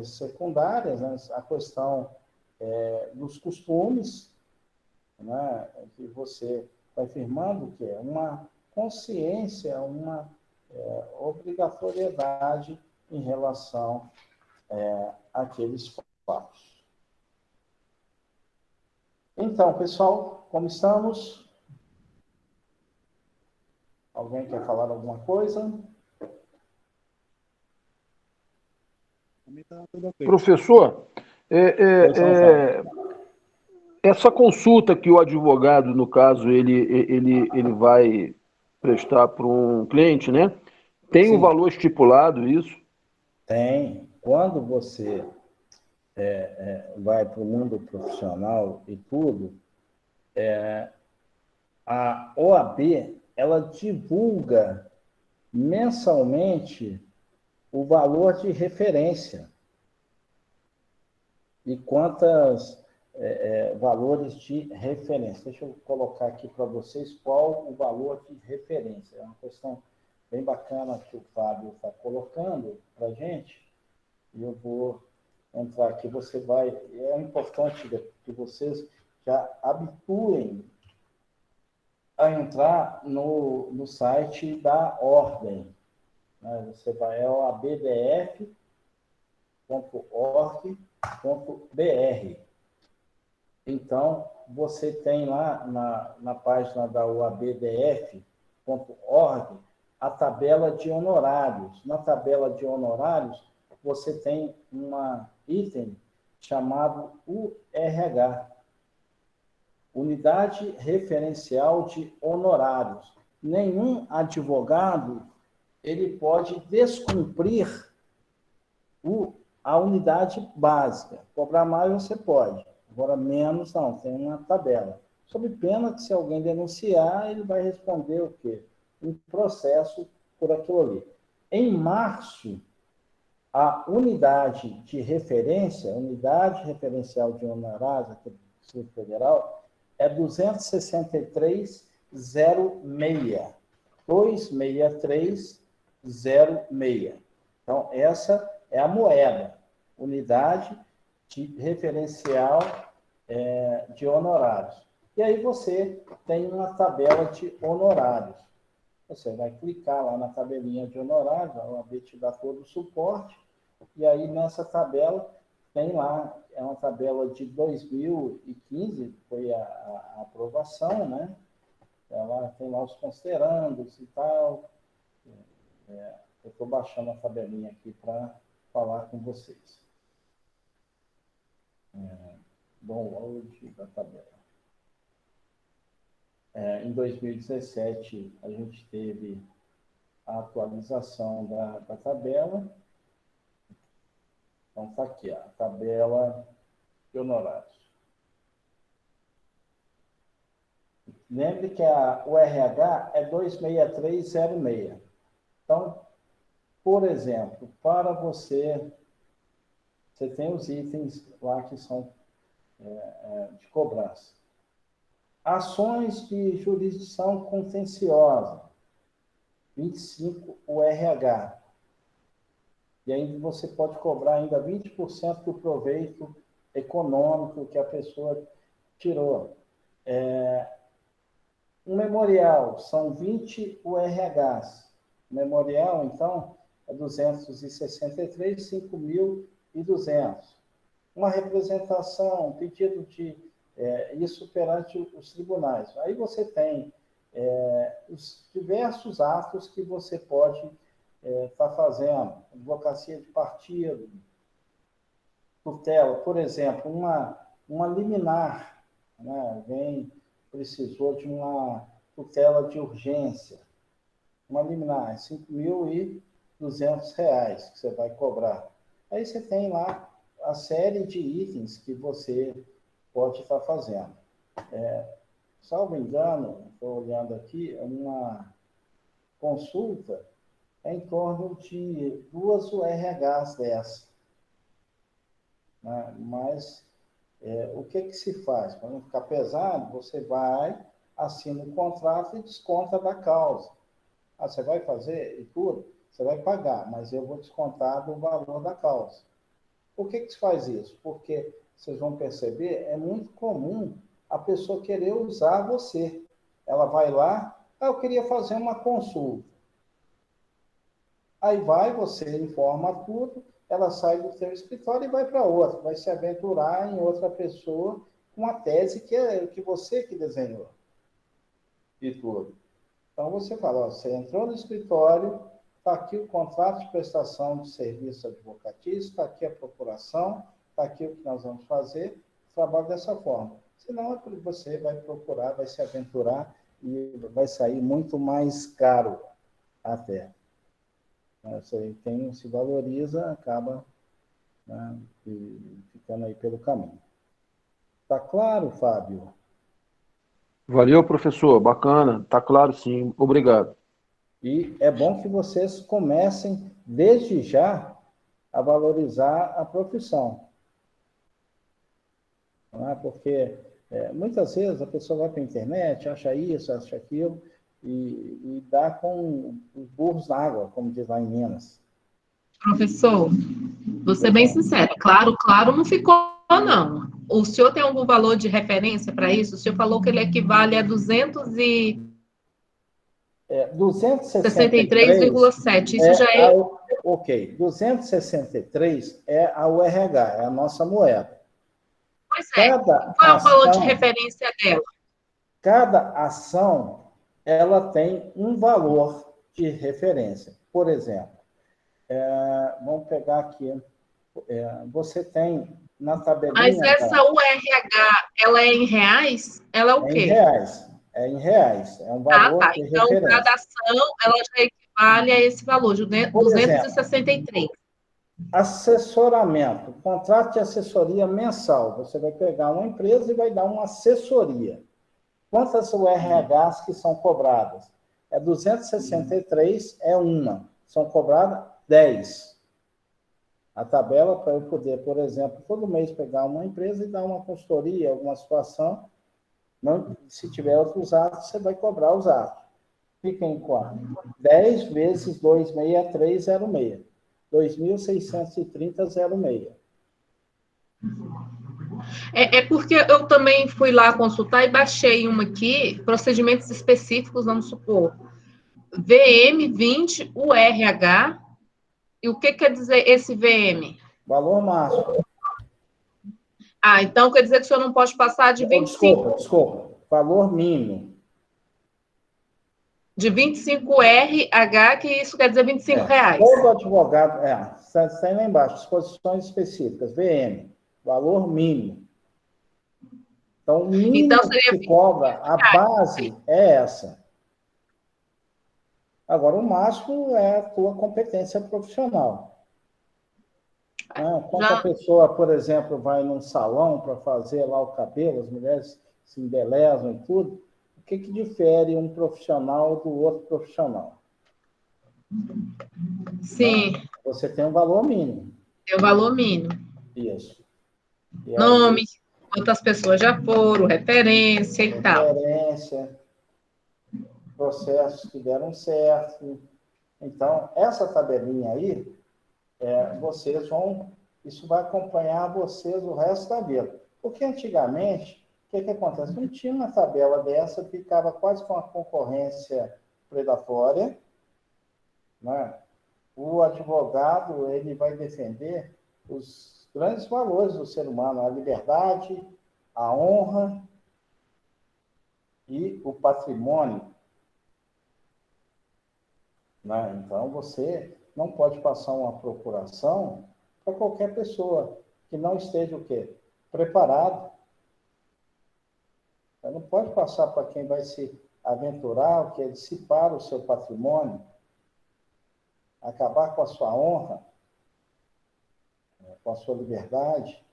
secundárias, né? A questão dos costumes, né? Que você vai afirmando que é uma consciência, uma obrigatoriedade em relação àqueles fatos. Então, pessoal, como estamos? Alguém quer falar alguma coisa? Tá tudo ok. Professor, essa consulta que o advogado, no caso, ele vai prestar para um cliente, né? Tem um Sim. valor estipulado isso? Tem. Quando você vai para o mundo profissional e tudo, a OAB, ela divulga mensalmente o valor de referência e quantos valores de referência. Deixa eu colocar aqui para vocês qual o valor de referência. É uma questão bem bacana que o Fábio está colocando para a gente. E eu vou entrar aqui. É importante que vocês já habituem a entrar no site da ordem. Né? Você vai ao abdf.org.br. Então, você tem lá na página da UABDF.org a tabela de honorários. Na tabela de honorários, você tem um item chamado URH, Unidade Referencial de Honorários. Nenhum advogado ele pode descumprir a unidade básica. Cobrar mais você pode, agora menos não, tem uma tabela. Sob pena que se alguém denunciar, ele vai responder o quê? Um processo por aquilo ali. Em março, a unidade de referência, unidade referencial de honorários aqui do Distrito Federal, é 263,06. 263,06. Então, essa é a moeda, unidade de referencial de honorários. E aí você tem uma tabela de honorários. Você vai clicar lá na tabelinha de honorários, a OAB te dá todo o suporte, e aí nessa tabela tem lá, é uma tabela de 2015, foi a aprovação, né? Ela tem lá os considerandos e tal. Eu estou baixando a tabelinha aqui para falar com vocês. Download da tabela. Em 2017, a gente teve a atualização da tabela. Então, está aqui, a tabela de honorários. Lembre que o RH é 26306. Então, por exemplo, para você tem os itens lá que são de cobrança. Ações de jurisdição contenciosa, 25 URH. E aí você pode cobrar ainda 20% do proveito econômico que a pessoa tirou. Um memorial, são 20 URHs. Memorial, então, é 263, 5.200. Uma representação, um pedido de isso perante os tribunais. Aí você tem os diversos atos que você pode estar fazendo. Advocacia de partido, tutela, por exemplo, uma liminar, né? Precisou de uma tutela de urgência. Uma liminar, R$ 5.200 que você vai cobrar. Aí você tem lá a série de itens que você pode estar fazendo. Salvo engano, estou olhando aqui, uma consulta em torno de 2 URHs dessa. Né? Mas o que se faz? Para não ficar pesado, você vai, assina o contrato e desconta da causa. Você vai fazer e tudo? Você vai pagar, mas eu vou descontar do valor da causa. Por que se faz isso? Porque, vocês vão perceber, é muito comum a pessoa querer usar você. Ela vai lá, eu queria fazer uma consulta. Aí você informa tudo, ela sai do seu escritório e vai para outra, vai se aventurar em outra pessoa com a tese que você que desenhou. E tudo. Então, você fala, você entrou no escritório, está aqui o contrato de prestação de serviço advocatício, está aqui a procuração, está aqui o que nós vamos fazer, trabalho dessa forma. Senão, você vai procurar, vai se aventurar e vai sair muito mais caro até. Quem se valoriza acaba, né, ficando aí pelo caminho. Está claro, Fábio? Valeu, professor. Bacana. Está claro, sim. Obrigado. E é bom que vocês comecem, desde já, a valorizar a profissão. Não é? Porque muitas vezes a pessoa vai para a internet, acha isso, acha aquilo, e dá com os burros na água, como diz lá em Minas. Professor, vou ser bem sincera, claro não ficou, não. O senhor tem algum valor de referência para isso? O senhor falou que ele equivale a 263,7. Isso já é... Ok, 263 é a URH, é a nossa moeda. Pois é, qual é o valor de referência dela? Cada ação, ela tem um valor de referência. Por exemplo, vamos pegar aqui, você tem na tabelinha... Mas essa URH, ela é em reais? Ela é o quê? É em reais, é um valor de então, referência. Cada ação, ela já equivale a esse valor, de 263. Assessoramento, contrato de assessoria mensal. Você vai pegar uma empresa e vai dar uma assessoria. Quantas URHs que são cobradas? 263, uma. São cobradas 10. A tabela, para eu poder, por exemplo, todo mês pegar uma empresa e dar uma consultoria, alguma situação, não, se tiver outros atos, você vai cobrar os atos. Fica em quanto? 10 vezes 26306. 2.630,06. É porque eu também fui lá consultar e baixei uma aqui, procedimentos específicos, vamos supor, VM20 URH. E o que quer dizer esse VM? Valor máximo. Ah, então quer dizer que o senhor não pode passar de 25, Desculpa. Valor mínimo. de 25 RH, que isso quer dizer 25 reais. Todo advogado, está aí lá embaixo, disposições específicas, VM, valor mínimo. Então, o mínimo Então, seria que se cobra, a base é essa. Agora, o máximo é a tua competência profissional. Quando a pessoa, por exemplo, vai num salão para fazer lá o cabelo, as mulheres se embelezam e tudo, o que difere um profissional do outro profissional? Sim. Você tem um valor mínimo. Tem o valor mínimo. Isso. E Nome, aí, quantas pessoas já foram, referência e tal. referência, processos que deram certo. Então, essa tabelinha aí, vocês vão... Isso vai acompanhar vocês o resto da vida. Porque antigamente, o que acontece? Não tinha uma tabela dessa, ficava quase com a concorrência predatória, né? O advogado, ele vai defender os grandes valores do ser humano, a liberdade, a honra e o patrimônio, né? Então, você não pode passar uma procuração para qualquer pessoa que não esteja o quê? Preparado. Você não pode passar para quem vai se aventurar, o que é dissipar o seu patrimônio, acabar com a sua honra, com a sua liberdade.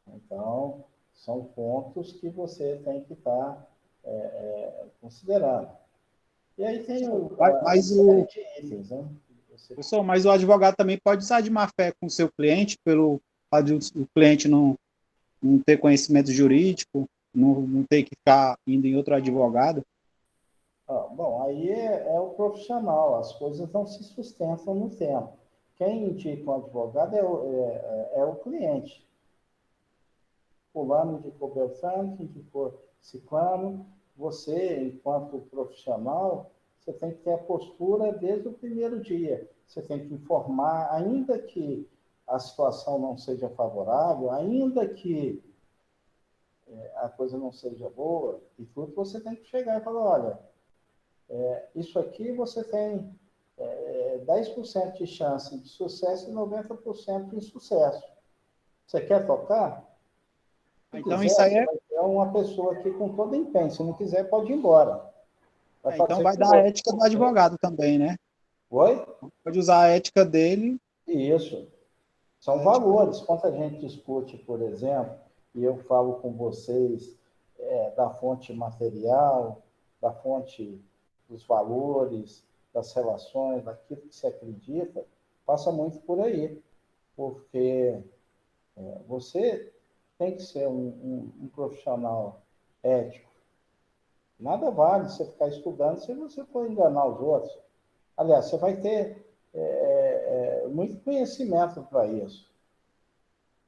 Então, são pontos que você tem que estar considerando. E aí tem itens, né? Pessoal, mas o advogado também pode usar de má fé com o seu cliente, pelo fato de o cliente não ter conhecimento jurídico, não ter que ficar indo em outro advogado. Bom, aí é o profissional, as coisas não se sustentam no tempo. Quem indica um advogado é o cliente. Fulano indicou Beltrano, que indicou Ciclano. Você, enquanto profissional, você tem que ter a postura desde o primeiro dia. Você tem que informar, ainda que a situação não seja favorável, ainda que a coisa não seja boa, e tudo, você tem que chegar e falar, olha, isso aqui você tem 10% de chance de sucesso e 90% de insucesso. Você quer tocar? Se Então, quiser, isso aí você vai ter uma pessoa aqui com todo empenho. Se não quiser, pode ir embora. Então vai dar a ética do advogado também, né? Oi? Pode usar a ética dele. Isso. São valores. Quando a gente discute, por exemplo, e eu falo com vocês da fonte material, da fonte dos valores, das relações, daquilo que se acredita, passa muito por aí. Porque você tem que ser um profissional ético. Nada vale você ficar estudando se você for enganar os outros. Aliás, você vai ter muito conhecimento para isso.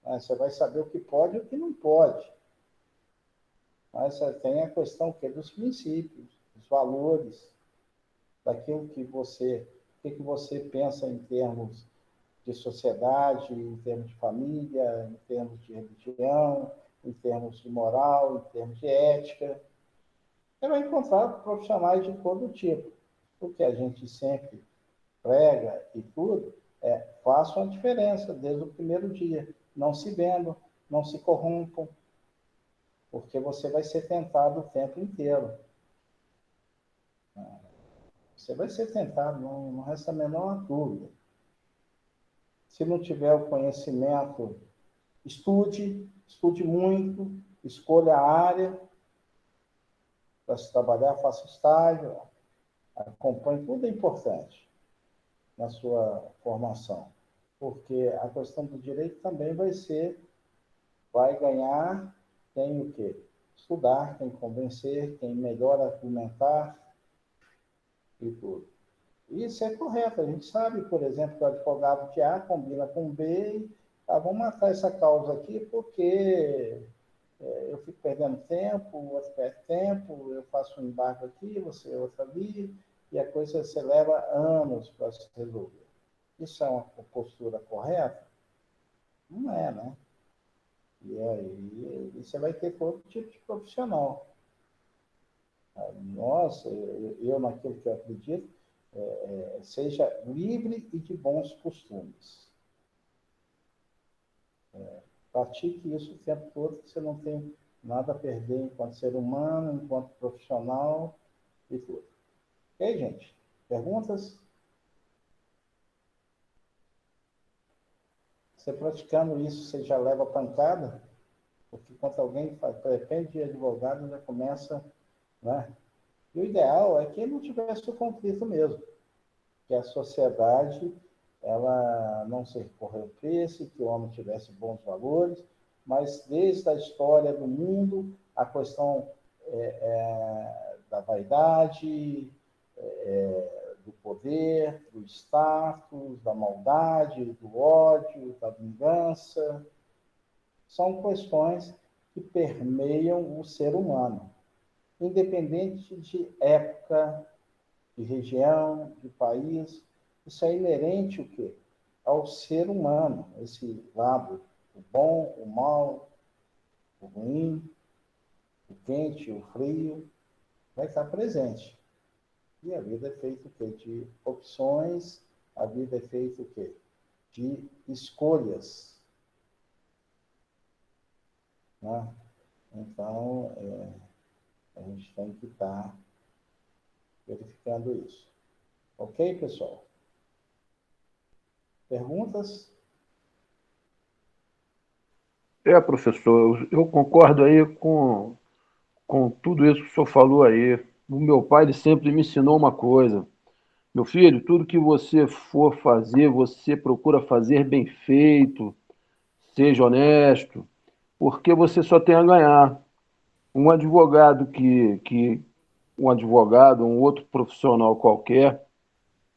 Né? Você vai saber o que pode e o que não pode. Mas tem a questão dos princípios, dos valores, daquilo que você pensa em termos de sociedade, em termos de família, em termos de religião, em termos de moral, em termos de ética. Você vai encontrar profissionais de todo tipo. O que a gente sempre prega e tudo façam a diferença desde o primeiro dia. Não se vendam, não se corrompam, porque você vai ser tentado o tempo inteiro. Você vai ser tentado, não resta a menor dúvida. Se não tiver o conhecimento, estude muito, escolha a área para se trabalhar, faça estágio, acompanhe, tudo é importante na sua formação, porque a questão do direito também vai ganhar quem o quê? Estudar, quem convencer, quem melhor argumentar e tudo. Isso é correto. A gente sabe, por exemplo, que o advogado de A combina com B, vamos matar essa causa aqui porque eu fico perdendo tempo, o outro perde tempo, eu faço um embargo aqui, você outro ali, e a coisa você leva anos para se resolver. Isso é uma postura correta? Não é, né? E aí você vai ter todo tipo de profissional. Nossa, eu naquilo que eu acredito, seja livre e de bons costumes. Pratique isso o tempo todo, que você não tem nada a perder enquanto ser humano, enquanto profissional e tudo. Ok, gente? Perguntas? Você praticando isso, você já leva pancada? Porque quando alguém depende de advogado, já começa, né? E o ideal é que não tivesse o conflito mesmo, que a sociedade ela não se corrompesse, que o homem tivesse bons valores, mas desde a história do mundo, a questão da vaidade, do poder, do status, da maldade, do ódio, da vingança, são questões que permeiam o ser humano, independente de época, de região, de país. Isso é inerente o quê? Ao ser humano, esse lado, o bom, o mal, o ruim, o quente, o frio, vai estar presente. E a vida é feita o quê? De opções, a vida é feita o quê? De escolhas. Né? Então, a gente tem que estar verificando isso. Ok, pessoal? Perguntas? Professor, eu concordo aí com tudo isso que o senhor falou aí. O meu pai ele sempre me ensinou uma coisa. Meu filho, tudo que você for fazer, você procura fazer bem feito, seja honesto, porque você só tem a ganhar. Um advogado um advogado, um outro profissional qualquer,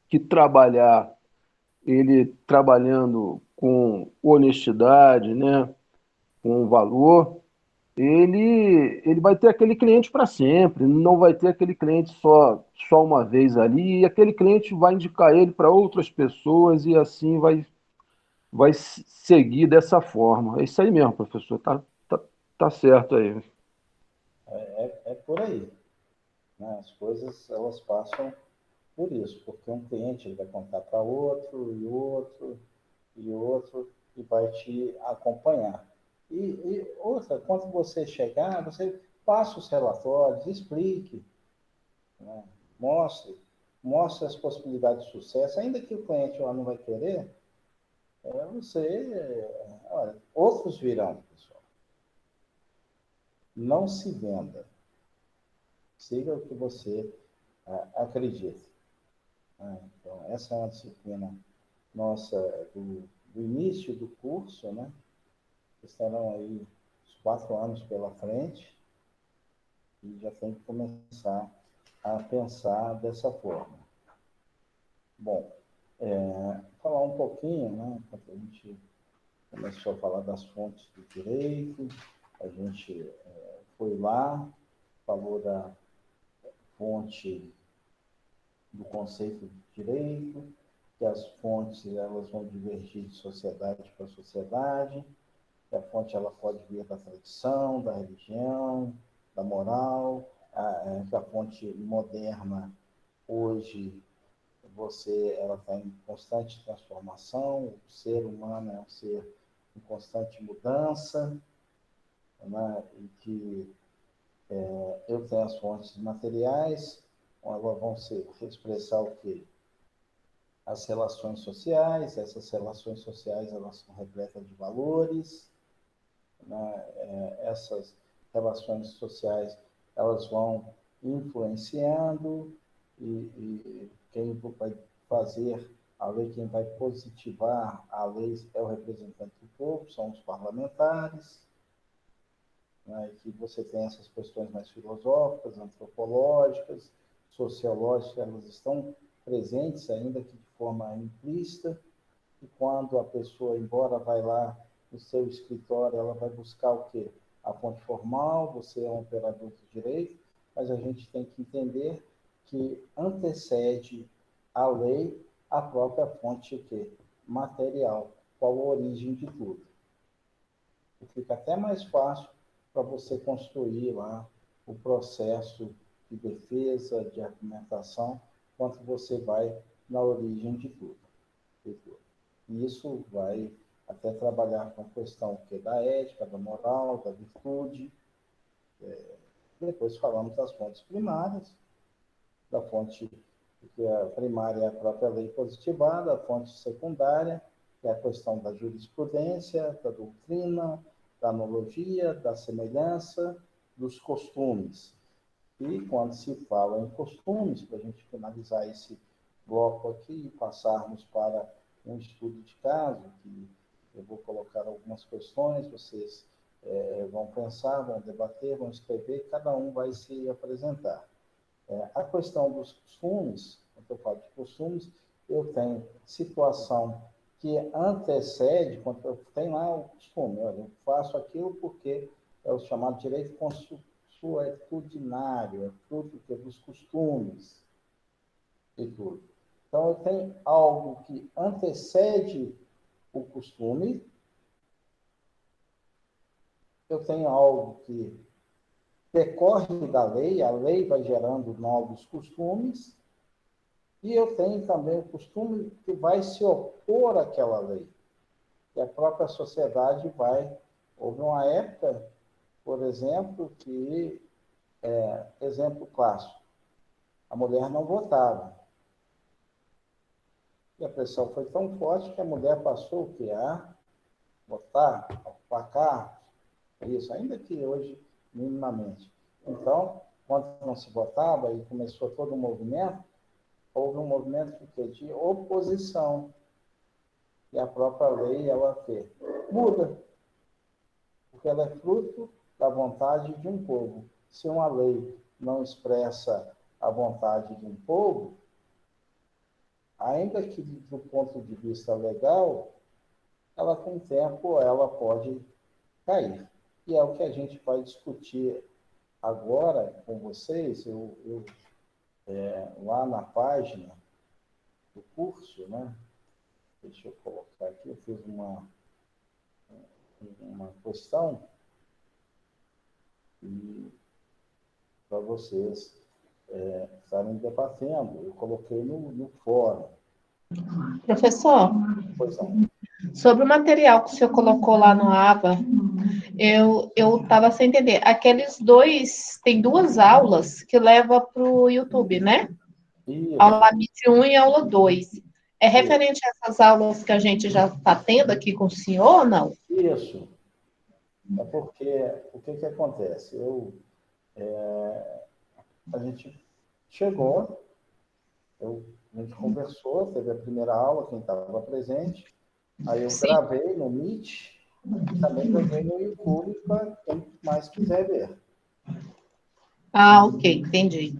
que trabalhar, ele trabalhando com honestidade, né, com valor, ele vai ter aquele cliente para sempre, não vai ter aquele cliente só uma vez ali, e aquele cliente vai indicar ele para outras pessoas e assim vai seguir dessa forma. É isso aí mesmo, professor, tá certo aí. É por aí. Né? As coisas, elas passam por isso, porque um cliente ele vai contar para outro, e outro, e outro, e vai te acompanhar. E outra, quando você chegar, você faça os relatórios, explique, né? mostre, mostre as possibilidades de sucesso, ainda que o cliente lá não vai querer, olha, outros virão, pessoal. Não se venda. Siga o que você acredita. Então, essa é uma disciplina nossa do início do curso, né? Estarão aí os 4 anos pela frente e já tem que começar a pensar dessa forma. Bom, falar um pouquinho, né? Quando a gente começou a falar das fontes do direito, a gente foi lá, falou da fonte do conceito de direito, que as fontes elas vão divergir de sociedade para sociedade, que a fonte ela pode vir da tradição, da religião, da moral, que a fonte moderna hoje ela está em constante transformação, o ser humano é um ser em constante mudança, né? E que eu tenho as fontes materiais, elas vão expressar o quê? As relações sociais, essas relações sociais elas são repletas de valores, né? Essas relações sociais elas vão influenciando e quem vai fazer a lei, quem vai positivar a lei é o representante do povo, são os parlamentares, né? Que você tem essas questões mais filosóficas, antropológicas, sociológicas, elas estão presentes, ainda que de forma implícita, e quando a pessoa, embora vai lá no seu escritório, ela vai buscar o quê? A fonte formal, você é um operador de direito, mas a gente tem que entender que antecede a lei a própria fonte o quê? Material. Qual a origem de tudo? E fica até mais fácil para você construir lá o processo de defesa, de argumentação, quando você vai na origem de tudo. E isso vai até trabalhar com a questão que é da ética, da moral, da virtude. Depois falamos das fontes primárias, da fonte que a primária é a própria lei positivada, a fonte secundária, que é a questão da jurisprudência, da doutrina, da analogia, da semelhança, dos costumes. E quando se fala em costumes, para a gente finalizar esse bloco aqui e passarmos para um estudo de caso, que eu vou colocar algumas questões, vocês vão pensar, vão debater, vão escrever, cada um vai se apresentar. A questão dos costumes, quando eu falo de costumes, eu tenho situação que antecede, quando eu tenho lá o costume, eu faço aquilo porque é o chamado direito consuetudinário, é fruto dos costumes e tudo. Então, eu tenho algo que antecede o costume, eu tenho algo que decorre da lei, a lei vai gerando novos costumes, e eu tenho também o costume que vai se opor àquela lei, que a própria sociedade vai... Houve uma época, por exemplo, que, exemplo clássico, a mulher não votava. E a pressão foi tão forte que a mulher passou o quê? A votar, a ocupar cargos, isso, ainda que hoje, minimamente. Então, quando não se votava e começou todo o movimento, houve um movimento de oposição. E a própria lei, ela muda, porque ela é fruto da vontade de um povo. Se uma lei não expressa a vontade de um povo, ainda que do ponto de vista legal, ela com o tempo ela pode cair. E é o que a gente vai discutir agora com vocês. Lá na página do curso, né? Deixa eu colocar aqui, eu fiz uma questão para vocês estarem debatendo. Eu coloquei no fórum. Professor, Pois não. sobre o material que o senhor colocou lá no AVA, eu estava sem entender. Aqueles dois, tem duas aulas que leva para o YouTube, né? Isso. Aula 21 e aula 2. É referente a essas aulas que a gente já está tendo aqui com o senhor ou não? Isso. É porque, o que acontece? A gente chegou, a gente conversou, teve a primeira aula, quem estava presente, aí eu gravei no Meet e também joguei no YouTube para quem mais quiser ver. Ah, ok, entendi.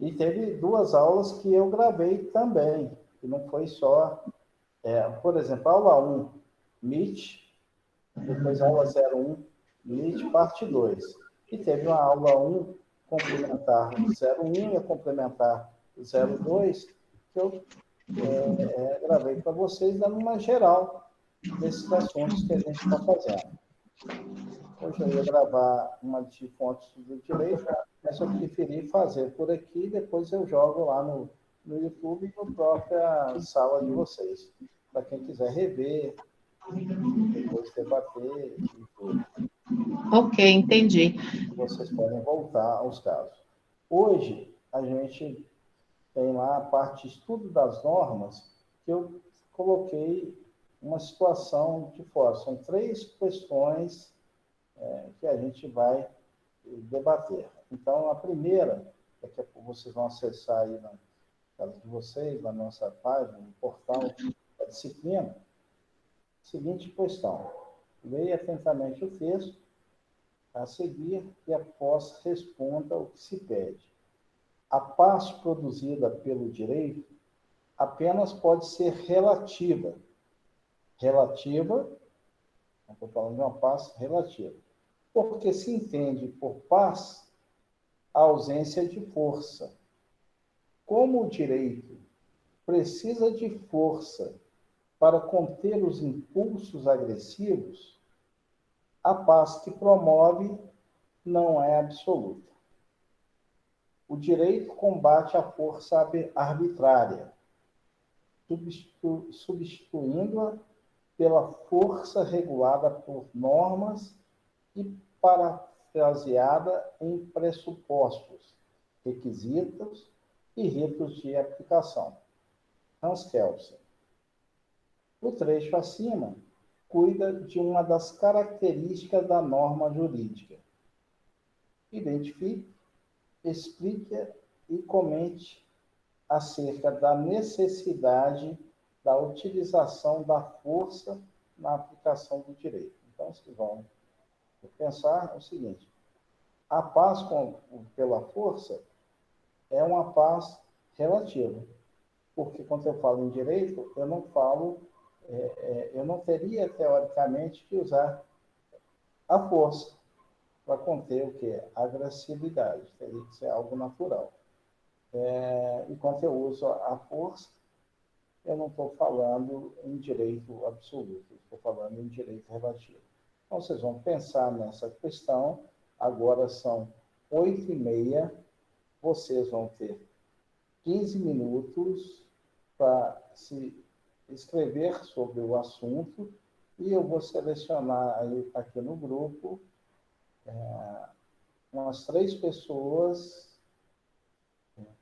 E teve duas aulas que eu gravei também, que não foi só... por exemplo, aula 1, Meet, depois aula 01, Meet, parte 2. E teve uma aula 1 complementar 01 e a complementar 02, que eu gravei para vocês, dando uma geral desses assuntos que a gente está fazendo. Hoje eu ia gravar uma de fontes do direito, mas eu preferi fazer por aqui, depois eu jogo lá no YouTube e na própria sala de vocês, para quem quiser rever, depois debater e tudo. Ok, entendi. Vocês podem voltar aos casos. Hoje, a gente tem lá a parte de estudo das normas, que eu coloquei uma situação de fora. São 3 questões que a gente vai debater. Então, a primeira, daqui a pouco vocês vão acessar aí na casa de vocês, na nossa página, no portal da disciplina, seguinte questão. Leia atentamente o texto a seguir e após responda o que se pede. A paz produzida pelo direito apenas pode ser relativa. Relativa Estou falando de uma paz relativa. Porque se entende por paz a ausência de força. Como o direito precisa de força para conter os impulsos agressivos, a paz que promove não é absoluta. O direito combate a força arbitrária, substituindo-a pela força regulada por normas e parafraseada em pressupostos, requisitos e ritos de aplicação. Hans Kelsen. O trecho acima cuida de uma das características da norma jurídica. Identifique, explique e comente acerca da necessidade da utilização da força na aplicação do direito. Então, vocês vão pensar o seguinte: a paz pela força é uma paz relativa, porque quando eu falo em direito, eu não teria, teoricamente, que usar a força para conter o quê? A agressividade, teria que ser algo natural. E quando eu uso a força, eu não estou falando em direito absoluto, estou falando em direito relativo. Então, vocês vão pensar nessa questão. Agora são 8h30, vocês vão ter 15 minutos para se escrever sobre o assunto, e eu vou selecionar aí aqui no grupo umas 3 pessoas,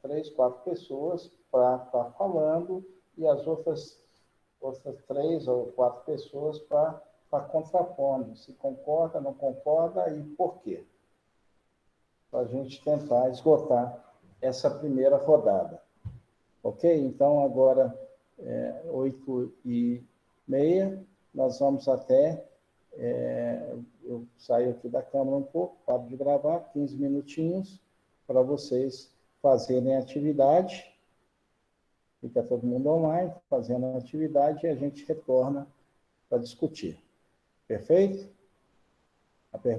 3, 4 pessoas para estar falando, e as outras 3 ou 4 pessoas para estar contrapondo, se concorda, não concorda e por quê. Para a gente tentar esgotar essa primeira rodada. Ok? Então, agora, 8h30, nós vamos até... eu saio aqui da câmera um pouco, paro de gravar, 15 minutinhos, para vocês fazerem a atividade. Fica todo mundo online, fazendo a atividade, e a gente retorna para discutir. Perfeito?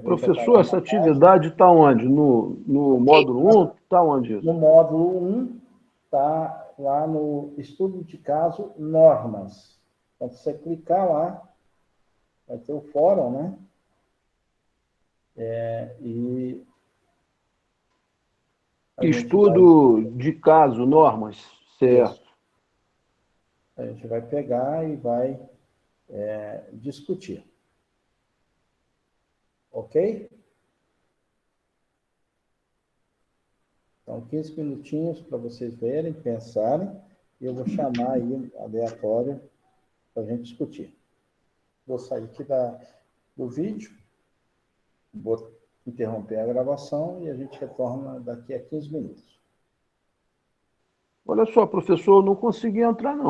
Professor, essa atividade está onde? No módulo 1? Está onde isso? No módulo 1, está lá no estudo de caso normas. Então, se você clicar lá, vai ter o fórum, né? Estudo de caso, normas, certo. Isso. A gente vai pegar e vai discutir. Ok? Então, 15 minutinhos para vocês verem, pensarem, e eu vou chamar aí aleatório para a gente discutir. Vou sair aqui do vídeo, vou interromper a gravação e a gente retorna daqui a 15 minutos. Olha só, professor, eu não consegui entrar, não.